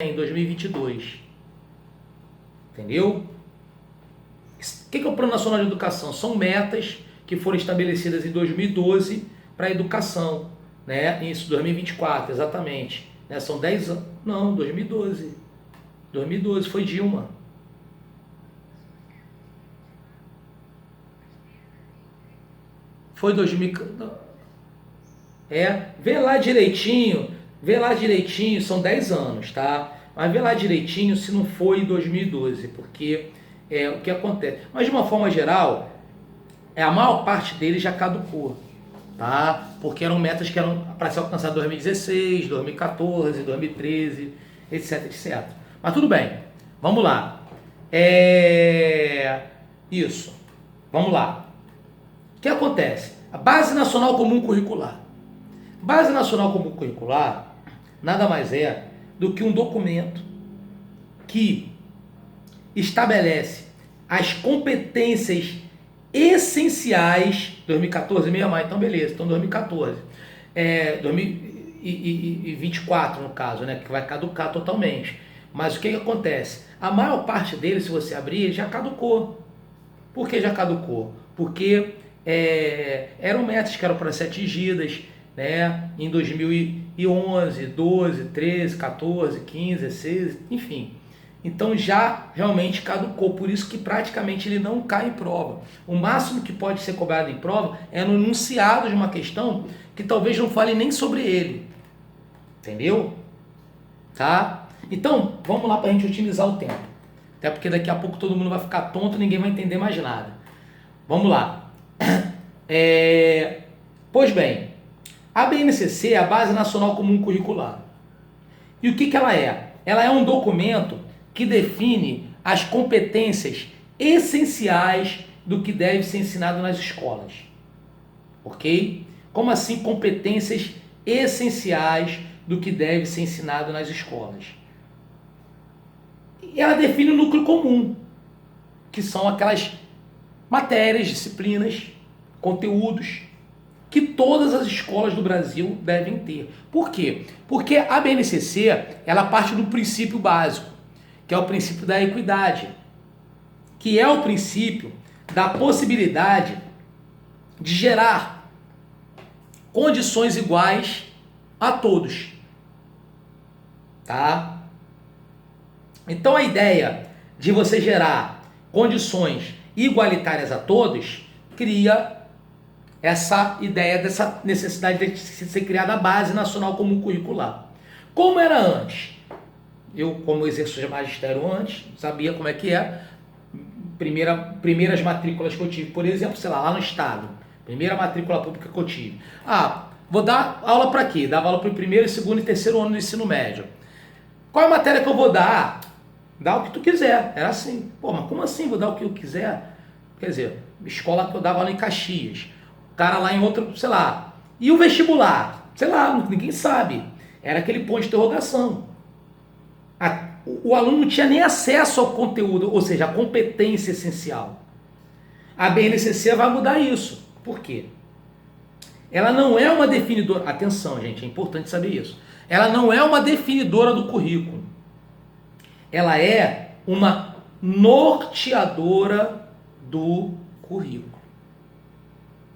em 2022. Entendeu? O que é o Plano Nacional de Educação? São metas que foram estabelecidas em 2012 para a educação, né? Isso, 2024, exatamente. Né? São 10 anos. Não, 2012. 2012 foi Dilma. Foi 2000. Vê lá direitinho, são 10 anos, tá? Mas vê lá direitinho se não foi em 2012, porque o que acontece. Mas de uma forma geral, a maior parte deles já caducou, tá? Porque eram metas que eram para ser alcançadas em 2016, 2014, 2013, etc, etc. Mas tudo bem, vamos lá. Isso, vamos lá. O que acontece? A Base Nacional Comum Curricular. Base Nacional Comum Curricular nada mais é do que um documento que estabelece as competências essenciais. 2014 mesmo? Então beleza, então 2014. 2024 no caso, né, que vai caducar totalmente. Mas o que acontece? A maior parte deles, se você abrir, já caducou. Por que já caducou? Porque eram metas que eram para ser atingidas, né, em 2011, 12, 13, 14, 15, 16, enfim. Então já realmente caducou, por isso que praticamente ele não cai em prova. O máximo que pode ser cobrado em prova é no enunciado de uma questão que talvez não fale nem sobre ele. Entendeu? Tá? Então, vamos lá para a gente otimizar o tempo. Até porque daqui a pouco todo mundo vai ficar tonto e ninguém vai entender mais nada. Vamos lá. Pois bem, a BNCC é a Base Nacional Comum Curricular. E o que ela é? Ela é um documento que define as competências essenciais do que deve ser ensinado nas escolas. Ok? Como assim competências essenciais do que deve ser ensinado nas escolas? E ela define o núcleo comum, que são aquelas matérias, disciplinas, conteúdos que todas as escolas do Brasil devem ter. Por quê? Porque a BNCC, ela parte do princípio básico, que é o princípio da equidade, que é o princípio da possibilidade de gerar condições iguais a todos. Tá? Então a ideia de você gerar condições igualitárias a todos cria essa ideia dessa necessidade de ser criada a Base Nacional Comum Curricular. Como era antes? Eu, como exerço de magistério antes, sabia como é que é. Primeiras matrículas que eu tive, por exemplo, sei lá no estado. Primeira matrícula pública que eu tive. Vou dar aula para quê? Dava aula para o primeiro, segundo e terceiro ano do ensino médio. Qual é a matéria que eu vou dar? Dá o que tu quiser. Era assim. Pô, mas como assim vou dar o que eu quiser? Quer dizer, escola que eu dava aula em Caxias. O cara lá em outro, sei lá. E o vestibular? Sei lá, ninguém sabe. Era aquele ponto de interrogação. O aluno não tinha nem acesso ao conteúdo, ou seja, a competência essencial. A BNCC vai mudar isso. Por quê? Ela não é uma definidora... Atenção, gente, é importante saber isso. Ela não é uma definidora do currículo. Ela é uma norteadora do currículo.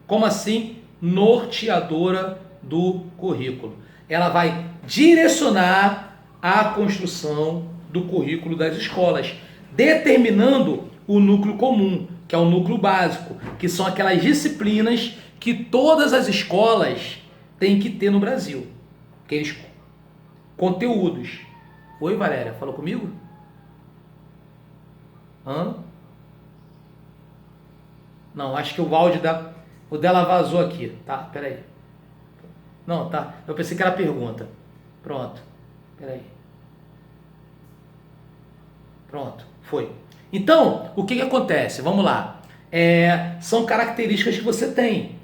Como assim? Norteadora do currículo. Ela vai direcionar a construção do currículo das escolas, determinando o núcleo comum, que é o núcleo básico, que são aquelas disciplinas que todas as escolas têm que ter no Brasil. Aqueles conteúdos. Oi, Valéria, falou comigo? Não, acho que o áudio dela vazou aqui. Tá, peraí. Não, tá. Eu pensei que era pergunta. Pronto. Peraí. Pronto, foi. Então, o que acontece? Vamos lá. São características que você tem.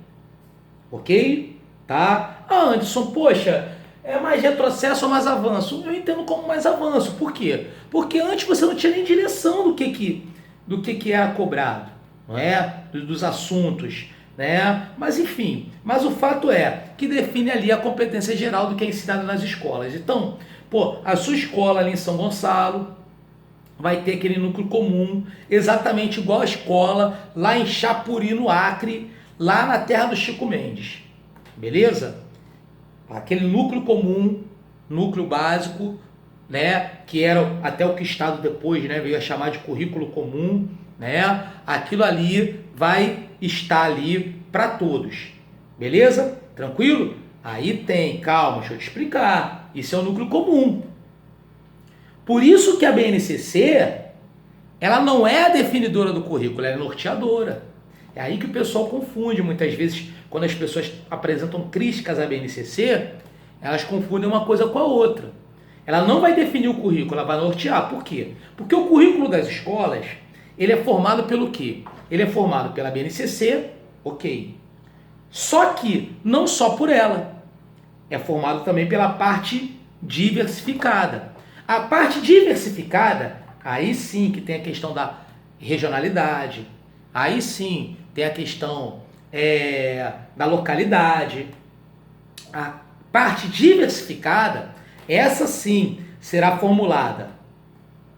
Ok? Tá? Anderson, poxa, é mais retrocesso ou mais avanço? Eu entendo como mais avanço. Por quê? Porque antes você não tinha nem direção do que era cobrado, não é? Dos assuntos, né? Mas enfim, mas o fato é que define ali a competência geral do que é ensinado nas escolas. Então, Pô, a sua escola ali em São Gonçalo vai ter aquele núcleo comum, exatamente igual a escola lá em Chapuri, no Acre, lá na terra do Chico Mendes. Beleza? Aquele núcleo comum, núcleo básico, né, que era até o que o Estado depois, né, veio a chamar de currículo comum, né? Aquilo ali vai estar ali para todos. Beleza? Tranquilo? Aí tem, calma, deixa eu te explicar. Isso é o núcleo comum. Por isso que a BNCC, ela não é a definidora do currículo, ela é norteadora. É aí que o pessoal confunde muitas vezes, quando as pessoas apresentam críticas à BNCC, elas confundem uma coisa com a outra. Ela não vai definir o currículo, ela vai nortear. Por quê? Porque o currículo das escolas, ele é formado pelo quê? Ele é formado pela BNCC, ok. Só que não só por ela. É formado também pela parte diversificada. A parte diversificada, aí sim que tem a questão da regionalidade, aí sim tem a questão da localidade. A parte diversificada, essa sim será formulada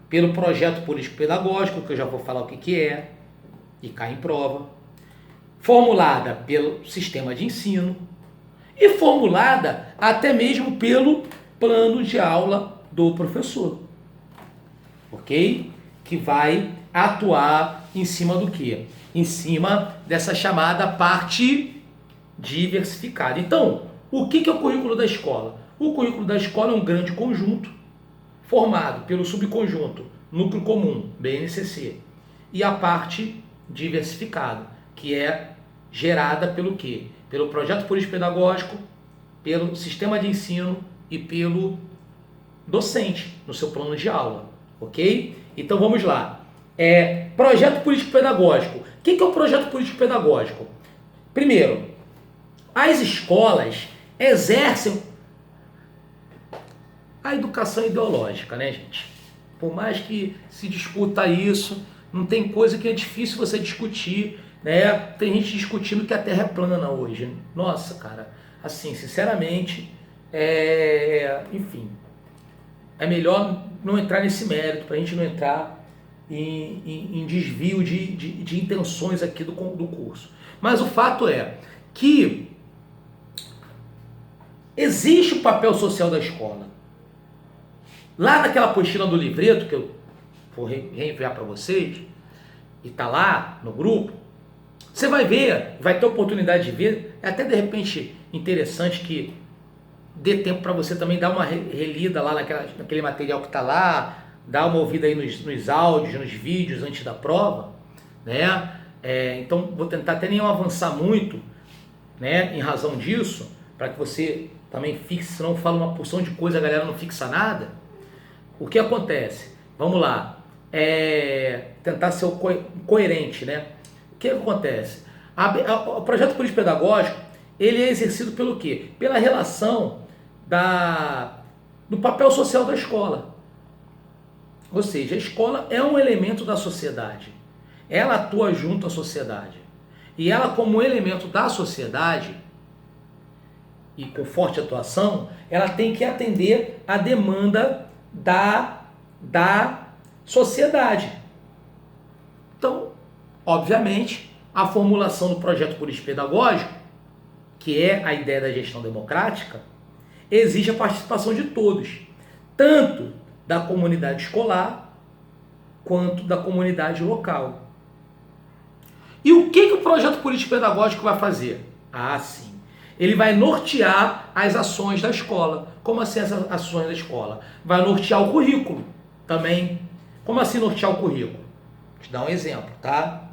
pelo projeto político-pedagógico, que eu já vou falar o que é, e cai em prova, formulada pelo sistema de ensino e formulada até mesmo pelo plano de aula do professor, ok? Que vai atuar em cima do quê? Em cima dessa chamada parte diversificada. Então, o que é o currículo da escola? O currículo da escola é um grande conjunto formado pelo subconjunto núcleo comum, BNCC, e a parte diversificada, que é gerada pelo quê? Pelo projeto político-pedagógico, pelo sistema de ensino e pelo docente no seu plano de aula, ok? Então vamos lá. Projeto político-pedagógico. O que é o projeto político-pedagógico? Primeiro, as escolas exercem a educação ideológica, né, gente? Por mais que se discuta isso, não tem coisa que é difícil você discutir, né? Tem gente discutindo que a Terra é plana hoje. Nossa, cara, assim, sinceramente, enfim, é melhor não entrar nesse mérito, para a gente não entrar em desvio de intenções aqui do curso. Mas o fato é que existe o papel social da escola. Lá naquela apostila do livreto, que eu vou reenviar para vocês, e tá lá no grupo, você vai ver, vai ter oportunidade de ver, é até de repente interessante que dê tempo para você também dar uma relida lá naquele material que está lá, dar uma ouvida aí nos áudios, nos vídeos antes da prova, né? Então vou tentar até nem avançar muito, né, em razão disso, para que você também fixe, senão eu falo uma porção de coisa, a galera não fixa nada. O que acontece? Vamos lá. Tentar ser coerente, né? O que acontece? O projeto político-pedagógico, ele é exercido pelo quê? Pela relação do papel social da escola. Ou seja, a escola é um elemento da sociedade. Ela atua junto à sociedade. E ela, como elemento da sociedade, e com forte atuação, ela tem que atender à demanda da sociedade. Então, obviamente, a formulação do projeto político-pedagógico, que é a ideia da gestão democrática, exige a participação de todos, tanto da comunidade escolar quanto da comunidade local. E o que o projeto político-pedagógico vai fazer? Ah, sim. Ele vai nortear as ações da escola. Como assim as ações da escola? Vai nortear o currículo também. Como assim nortear o currículo? Vou te dar um exemplo, tá?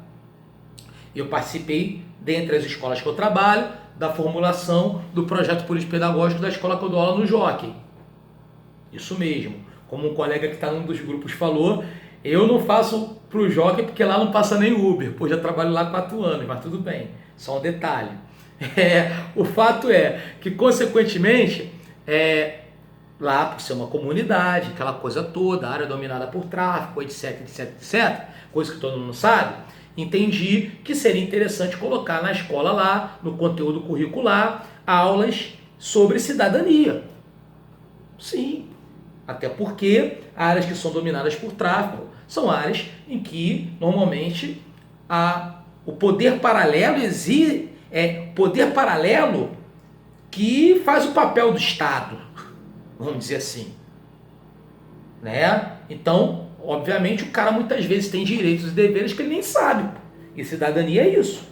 Eu participei, dentre as escolas que eu trabalho, da formulação do projeto político-pedagógico da escola que eu dou aula no Jockey. Isso mesmo. Como um colega que está num dos grupos falou, eu não faço pro Jockey porque lá não passa nem Uber, pois já trabalho lá há 4 anos, mas tudo bem. Só um detalhe. O fato é que, consequentemente, lá por ser uma comunidade, aquela coisa toda, área dominada por tráfico, etc, etc, etc, coisa que todo mundo sabe, entendi que seria interessante colocar na escola lá, no conteúdo curricular, aulas sobre cidadania. Sim, Até porque áreas que são dominadas por tráfico são áreas em que, normalmente, o poder paralelo poder paralelo que faz o papel do Estado, vamos dizer assim. Né? Então, obviamente, o cara muitas vezes tem direitos e deveres que ele nem sabe. E cidadania é isso.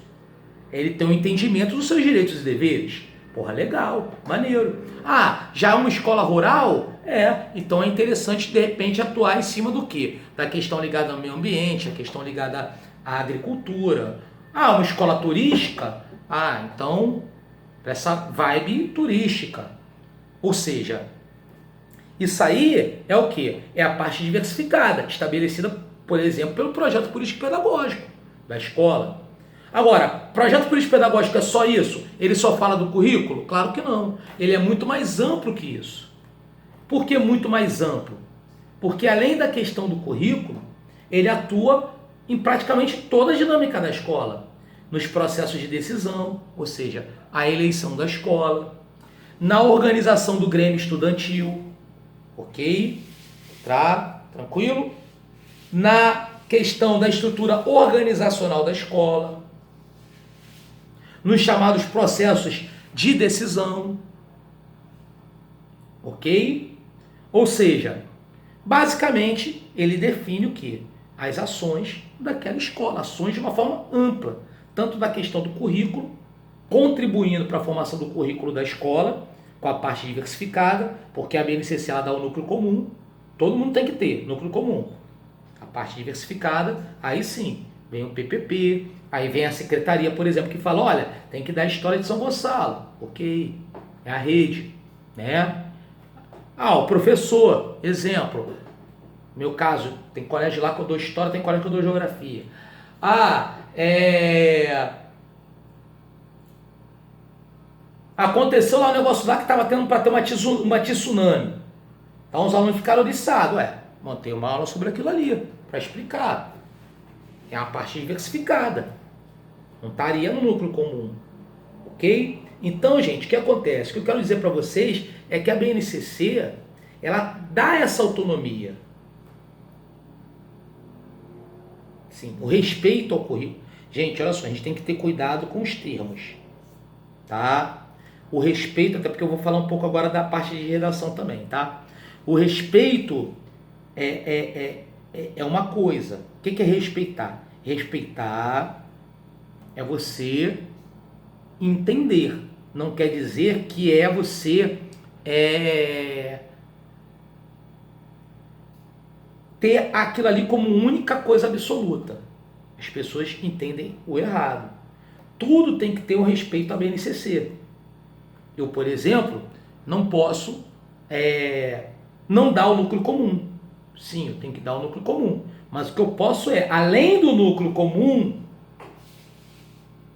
Ele tem um entendimento dos seus direitos e deveres. Porra, legal, maneiro. Ah, já é uma escola rural? Então é interessante, de repente, atuar em cima do quê? Da questão ligada ao meio ambiente, a questão ligada à agricultura. Ah, uma escola turística? Ah, então, essa vibe turística. Ou seja, isso aí é o quê? É a parte diversificada, estabelecida, por exemplo, pelo projeto político-pedagógico da escola. Agora, projeto político-pedagógico é só isso? Ele só fala do currículo? Claro que não. Ele é muito mais amplo que isso. Por que muito mais amplo? Porque além da questão do currículo, ele atua em praticamente toda a dinâmica da escola. Nos processos de decisão, ou seja, a eleição da escola, na organização do grêmio estudantil, ok? Tranquilo? Na questão da estrutura organizacional da escola, nos chamados processos de decisão, ok? Ou seja, basicamente ele define o que? As ações daquela escola, ações de uma forma ampla, tanto da questão do currículo, contribuindo para a formação do currículo da escola, com a parte diversificada, porque a BNCC ela dá o núcleo comum, todo mundo tem que ter núcleo comum. A parte diversificada, aí sim, vem o PPP, aí vem a secretaria, por exemplo, que fala, olha, tem que dar a história de São Gonçalo, ok, é a rede, né? Ah, o professor, exemplo, meu caso, tem colégio lá que eu dou história, tem colégio que eu dou geografia. Aconteceu lá um negócio lá que estava tendo para ter uma tsunami. Então os alunos ficaram oriçados, montei uma aula sobre aquilo ali, para explicar. É uma parte diversificada. Não estaria no núcleo comum. Ok? Então, gente, o que acontece? O que eu quero dizer para vocês é que a BNCC, ela dá essa autonomia. Sim, o respeito ao currículo. Gente, olha só, a gente tem que ter cuidado com os termos. Tá? O respeito, até porque eu vou falar um pouco agora da parte de redação também, tá? O respeito é uma coisa. O que é respeitar? Respeitar é você entender. Não quer dizer que é você ter aquilo ali como única coisa absoluta. As pessoas entendem o errado. Tudo tem que ter um respeito à BNCC. Eu, por exemplo, não posso não dar o núcleo comum. Sim, eu tenho que dar o núcleo comum. Mas o que eu posso além do núcleo comum,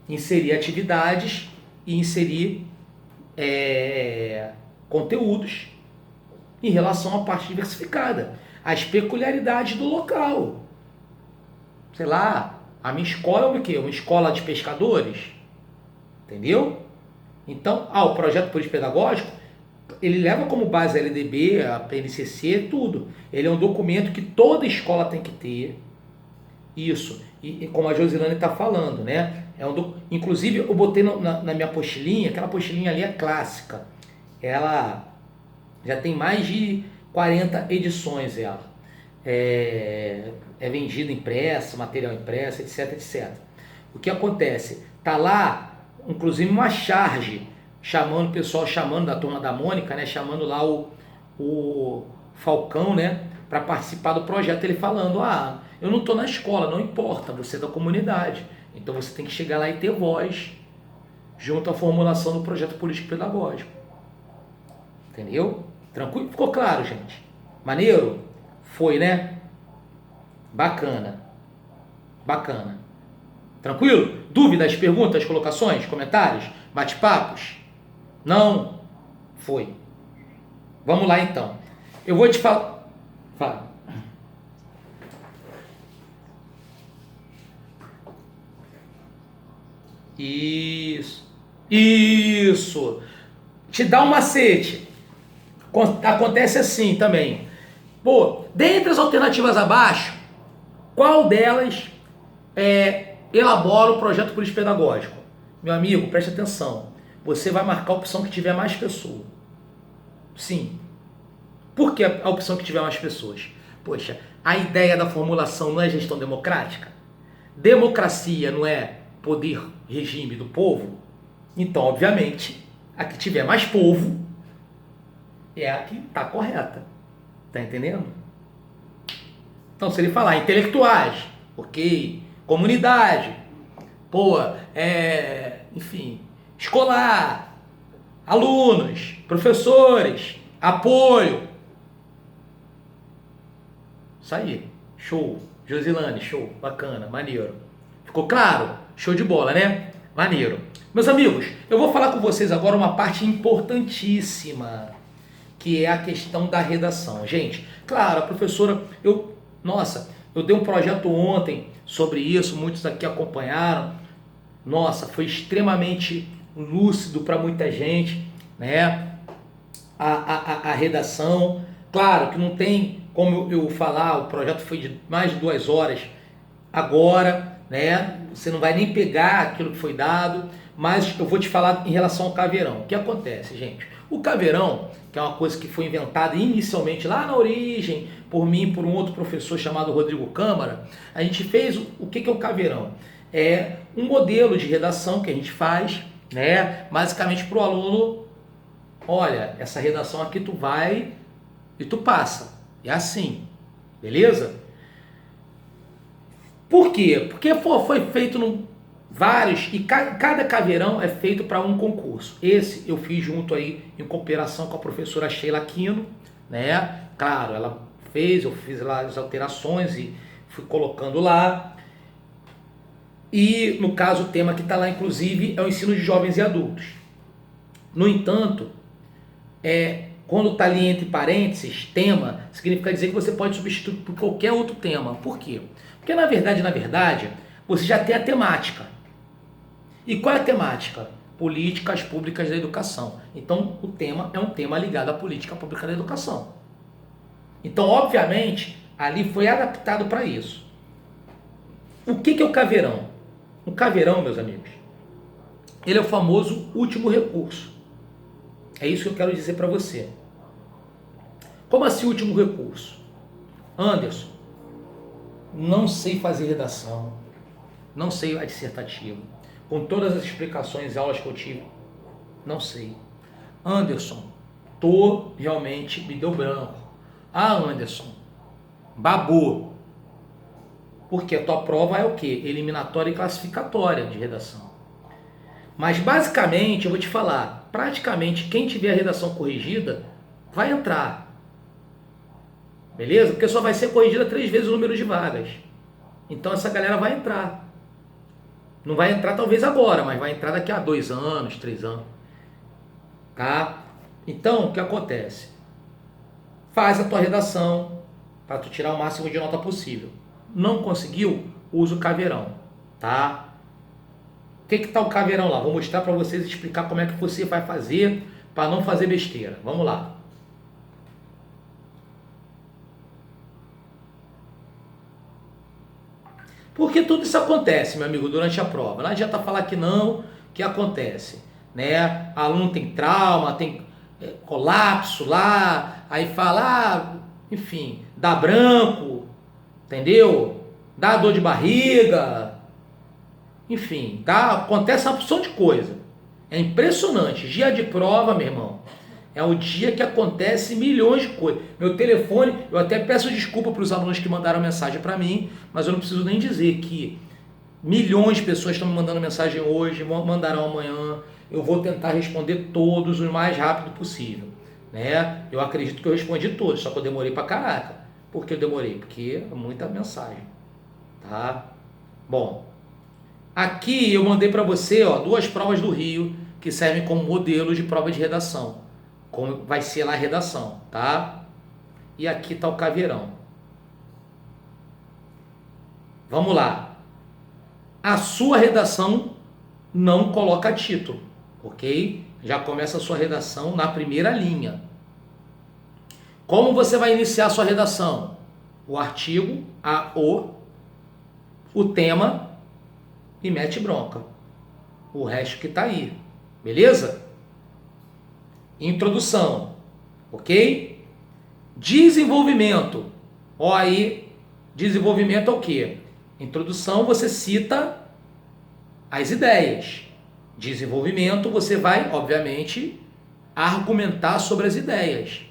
inserir atividades e inserir conteúdos em relação à parte diversificada. As peculiaridades do local. Sei lá, a minha escola é o quê? Uma escola de pescadores? Entendeu? Então, o projeto político-pedagógico, ele leva como base a LDB, a PNCC, tudo. Ele é um documento que toda escola tem que ter. Isso. E como a Josilane está falando, né? Inclusive, eu botei na minha apostilinha, aquela apostilinha ali é clássica. Ela já tem mais de 40 edições, ela. É vendida impressa, material impresso, etc, etc. O que acontece? Tá lá, inclusive, uma charge, chamando o pessoal, chamando da turma da Mônica, né? Chamando lá o Falcão, né? Para participar do projeto, ele falando, eu não estou na escola, não importa, você é da comunidade. Então você tem que chegar lá e ter voz junto à formulação do projeto político-pedagógico. Entendeu? Tranquilo? Ficou claro, gente? Maneiro? Foi, né? Bacana. Bacana. Tranquilo? Dúvidas, perguntas, colocações, comentários, bate-papos? Não? Foi. Vamos lá então. Eu vou te falar. Fala. Isso. Te dá um macete. Acontece assim também. Pô, dentre as alternativas abaixo, qual delas elabora o projeto político-pedagógico? Meu amigo, preste atenção. Você vai marcar a opção que tiver mais pessoas. Sim. Por que a opção que tiver mais pessoas? Poxa, a ideia da formulação não é gestão democrática? Democracia não é poder, regime do povo? Então, obviamente, a que tiver mais povo é a que está correta. Tá entendendo? Então, se ele falar intelectuais, ok, comunidade, pô, enfim, escolar, alunos, professores, apoio. Isso aí, show. Josilane, show, bacana, maneiro. Ficou claro? Show de bola, né? Maneiro. Meus amigos, eu vou falar com vocês agora uma parte importantíssima, que é a questão da redação. Gente, claro, a professora, eu dei um projeto ontem sobre isso, muitos aqui acompanharam. Nossa, foi extremamente lúcido para muita gente, né? A redação. Claro que não tem como eu falar, o projeto foi de mais de 2 horas agora, né? Você não vai nem pegar aquilo que foi dado, mas eu vou te falar em relação ao caveirão. O que acontece, gente? O caveirão, que é uma coisa que foi inventada inicialmente lá na origem, por mim e por um outro professor chamado Rodrigo Câmara, a gente fez o que é o caveirão? É um modelo de redação que a gente faz, né? Basicamente para o aluno, olha, essa redação aqui tu vai e tu passa. É assim, beleza? Por quê? Porque foi feito vários, e cada caveirão é feito para um concurso. Esse eu fiz junto aí, em cooperação com a professora Sheila Aquino, né? Claro, ela fez, eu fiz lá as alterações e fui colocando lá. E, no caso, o tema que está lá, inclusive, é o ensino de jovens e adultos. No entanto, quando está ali entre parênteses, tema, significa dizer que você pode substituir por qualquer outro tema. Por quê? Porque, na verdade, você já tem a temática. E qual é a temática? Políticas públicas da educação. Então, o tema é um tema ligado à política pública da educação. Então, obviamente, ali foi adaptado para isso. O que é o caveirão? O caveirão, meus amigos, ele é o famoso último recurso. É isso que eu quero dizer para você. Como assim último recurso? Anderson, não sei fazer redação, não sei a dissertativa, com todas as explicações e aulas que eu tive, não sei. Anderson, realmente me deu branco. Ah, Anderson, babou. Porque a tua prova é o quê? Eliminatória e classificatória de redação. Mas basicamente, eu vou te falar, praticamente quem tiver a redação corrigida vai entrar. Beleza? Porque só vai ser corrigida 3 vezes o número de vagas. Então essa galera vai entrar. Não vai entrar talvez agora, mas vai entrar daqui a 2 anos, 3 anos. Tá? Então, o que acontece? Faz a tua redação para tu tirar o máximo de nota possível. Não conseguiu? Usa o caveirão. Tá? O que tá o caveirão lá? Vou mostrar para vocês, explicar como é que você vai fazer para não fazer besteira. Vamos lá. Porque tudo isso acontece, meu amigo, durante a prova. Não adianta falar que não, que acontece. Né? Aluno tem trauma, tem colapso lá, aí fala, enfim, dá branco, entendeu? Dá dor de barriga, enfim, acontece uma opção de coisa. É impressionante. Dia de prova, meu irmão, é o dia que acontece milhões de coisas. Meu telefone, eu até peço desculpa para os alunos que mandaram mensagem para mim, mas eu não preciso nem dizer que milhões de pessoas estão me mandando mensagem hoje, mandarão amanhã. Eu vou tentar responder todos o mais rápido possível. Né? Eu acredito que eu respondi todos, só que eu demorei pra caraca. Por que eu demorei? Porque é muita mensagem. Tá? Bom, aqui eu mandei para você 2 provas do Rio que servem como modelo de prova de redação. Como vai ser lá a redação, tá? E aqui está o caveirão. Vamos lá. A sua redação não coloca título, ok? Já começa a sua redação na primeira linha. Como você vai iniciar a sua redação? O artigo, o tema e mete bronca. O resto que tá aí. Beleza? Introdução. Ok? Desenvolvimento. Ó aí, desenvolvimento é o quê? Introdução, você cita as ideias. Desenvolvimento, você vai, obviamente, argumentar sobre as ideias.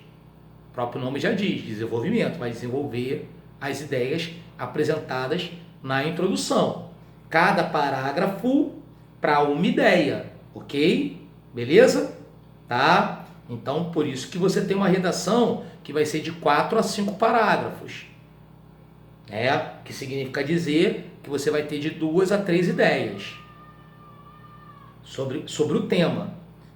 O próprio nome já diz, desenvolvimento, vai desenvolver as ideias apresentadas na introdução. Cada parágrafo para uma ideia, ok? Beleza? Tá? Então, por isso que você tem uma redação que vai ser de 4 a 5 parágrafos. Que significa dizer que você vai ter de 2 a 3 ideias sobre o tema.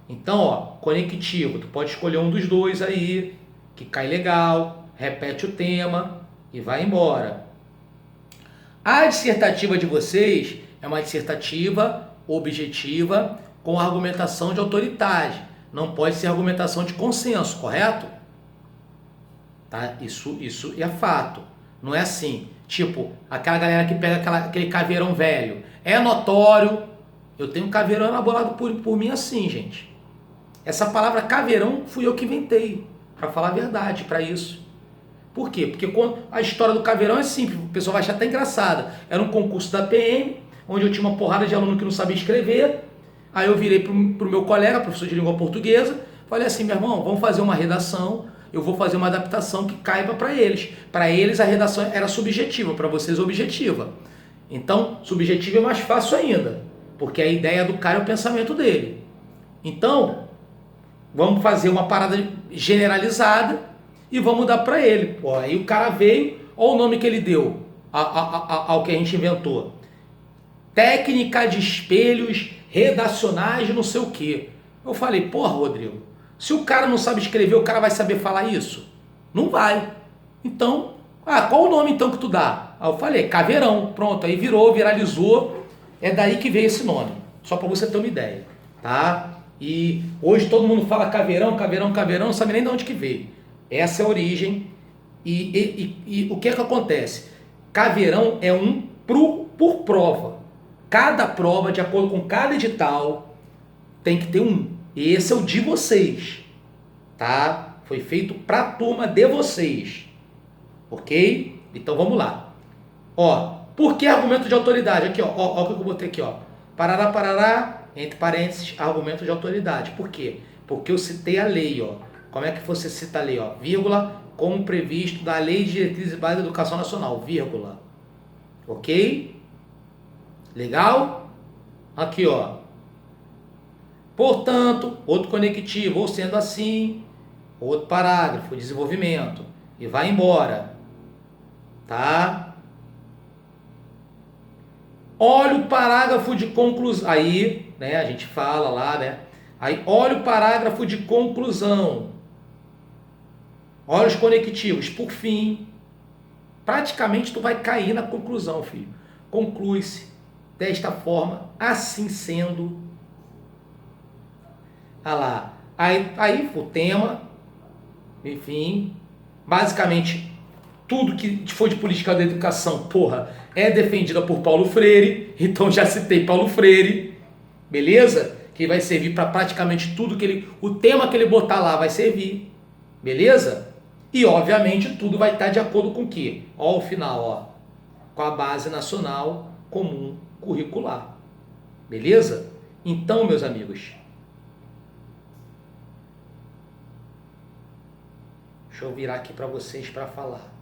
Então, ó, conectivo, tu pode escolher um dos dois aí, que cai legal, repete o tema e vai embora. A dissertativa de vocês é uma dissertativa objetiva com argumentação de autoridade. Não pode ser argumentação de consenso, correto? Tá? Isso é fato. Não é assim, tipo, aquela galera que pega aquele caveirão velho. É notório, eu tenho um caveirão elaborado por mim assim, gente. Essa palavra caveirão fui eu que inventei, para falar a verdade, para isso. Por quê? Porque a história do caveirão é simples, o pessoal vai achar até engraçada. Era um concurso da PM, onde eu tinha uma porrada de aluno que não sabia escrever. Aí eu virei pro meu colega, professor de língua portuguesa, falei assim, meu irmão, vamos fazer uma redação, eu vou fazer uma adaptação que caiba para eles. Para eles a redação era subjetiva, para vocês objetiva. Então, subjetiva é mais fácil ainda, porque a ideia do cara é o pensamento dele. Então, vamos fazer uma parada generalizada e vamos dar para ele. Pô, aí o cara veio, olha o nome que ele deu ao que a gente inventou. Técnica de espelhos redacionais de não sei o quê. Eu falei, porra, Rodrigo, se o cara não sabe escrever, o cara vai saber falar isso? Não vai. Então, qual o nome então que tu dá? Aí eu falei, caveirão. Pronto, aí viralizou. É daí que veio esse nome. Só para você ter uma ideia, tá? E hoje todo mundo fala caveirão, caveirão, caveirão, não sabe nem de onde que veio. Essa é a origem. E o que é que acontece? Caveirão é um por prova. Cada prova, de acordo com cada edital, tem que ter um. E esse é o de vocês, tá? Foi feito para a turma de vocês, ok? Então vamos lá. Ó, por que argumento de autoridade? Aqui, ó o que eu botei aqui, ó. Parará, parará, entre parênteses, argumento de autoridade. Por quê? Porque eu citei a lei, ó. Como é que você cita a lei, ó? Vírgula, como previsto da Lei de Diretrizes e Bases da Educação Nacional, vírgula. Ok? Legal? Aqui, ó. Portanto, outro conectivo, ou sendo assim, outro parágrafo, desenvolvimento. E vai embora. Tá? Olha o parágrafo de conclusão. Aí, né, a gente fala lá, né? Aí, olha o parágrafo de conclusão. Olha os conectivos. Por fim, praticamente tu vai cair na conclusão, filho. Conclui-se desta forma, assim sendo. Olha lá. Aí o tema, enfim, basicamente tudo que for de política da educação, porra, é defendida por Paulo Freire. Então já citei Paulo Freire, beleza? Que vai servir para praticamente tudo que o tema que ele botar lá vai servir, beleza? E obviamente tudo vai estar de acordo com o quê? Ó, o final, ó, com a Base Nacional Comum Curricular, beleza? Então, meus amigos, deixa eu virar aqui para vocês para falar.